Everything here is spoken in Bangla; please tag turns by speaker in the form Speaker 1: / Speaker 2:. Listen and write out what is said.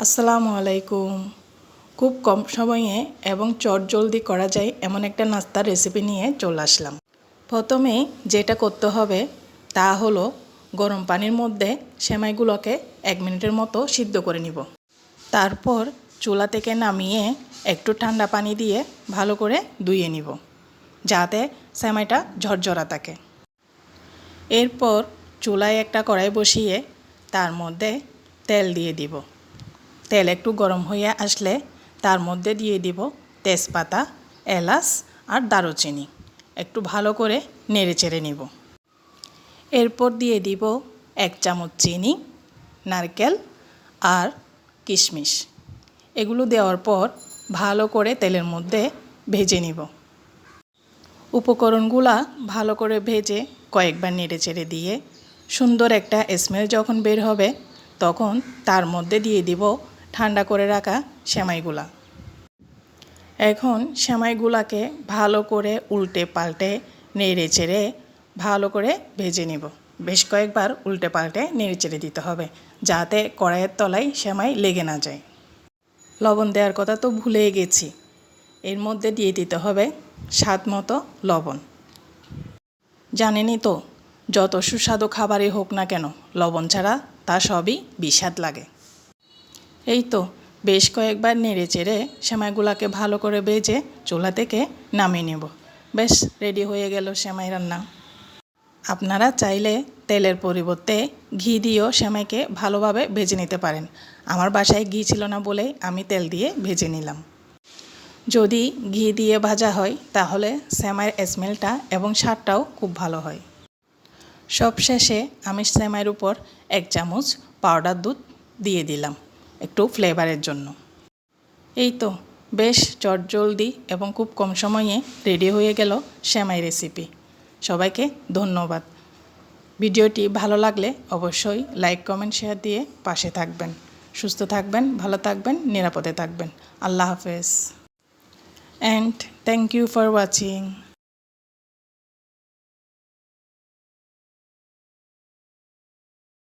Speaker 1: আসসালামু আলাইকুম। খুব কম সময়ে এবং চটজলদি করা যায় এমন একটা নাস্তার রেসিপি নিয়ে চলে আসলাম। প্রথমে যেটা করতে হবে তা হলো গরম পানির মধ্যে সেমাইগুলোকে 1 মিনিটের মতো সিদ্ধ করে নিব। তারপর চুলা থেকে নামিয়ে একটু ঠান্ডা পানি দিয়ে ভালো করে ধুয়ে নিব, যাতে সেমাইটা ঝরঝরা থাকে। এরপর চুলায় একটা কড়াই বসিয়ে তার মধ্যে তেল দিয়ে দিব। তেল একটু গরম হয়ে আসলে তার মধ্যে দিয়ে দিব তেজপাতা, এলাচ আর দারুচিনি। একটু ভালো করে নেড়েচেড়ে নিব। এরপর দিয়ে দিব 1 চামচ চিনি, নারকেল আর কিশমিশ। এগুলো দেওয়ার পর ভালো করে তেলের মধ্যে ভেজে নিব। উপকরণগুলা ভালো করে ভেজে কয়েকবার নেড়েচেড়ে দিয়ে সুন্দর একটা স্মেল যখন বের হবে তখন তার মধ্যে দিয়ে দিব ঠান্ডা করে রাখা সেমাইগুলা। এখন সেমাইগুলাকে ভালো করে উল্টে পাল্টে নেড়ে চেড়ে ভালো করে ভেজে নিব। বেশ কয়েকবার উল্টে পাল্টে নেড়ে চেড়ে দিতে হবে, যাতে কড়াইয়ের তলায় সেমাই লেগে না যায়। লবণ দেওয়ার কথা তো ভুলেই গেছি। এর মধ্যে দিয়ে দিতে হবে স্বাদ মতো লবণ। জানেনই তো, যত সুস্বাদু খাবারই হোক না কেন লবণ ছাড়া তা সবই বিস্বাদ লাগে। এই তো বেশ কয়েকবার নেড়ে চেড়ে সেমাইগুলোকে ভালো করে ভেজে চুলা থেকে নামিয়ে নেব। বেশ রেডি হয়ে গেল সেমাই রান্না। আপনারা চাইলে তেলের পরিবর্তে ঘি দিয়েও সেমাইকে ভালোভাবে ভেজে নিতে পারেন। আমার বাসায় ঘি ছিল না বলে আমি তেল দিয়ে ভেজে নিলাম। যদি ঘি দিয়ে ভাজা হয় তাহলে সেমাইয়ের স্মেলটা এবং স্বাদটাও খুব ভালো হয়। সবশেষে আমি সেমাইয়ের উপর 1 চামচ পাউডার দুধ দিয়ে দিলাম একটু ফ্লেভারের জন্য। এই তো বেশ চটজলদি এবং খুব কম সময়ে রেডি হয়ে গেল সেমাই রেসিপি। সবাইকে ধন্যবাদ। ভিডিওটি ভালো লাগলে অবশ্যই লাইক, কমেন্ট, শেয়ার দিয়ে পাশে থাকবেন। সুস্থ থাকবেন, ভালো থাকবেন, নিরাপদে থাকবেন। আল্লাহ হাফেজ। And thank you for watching.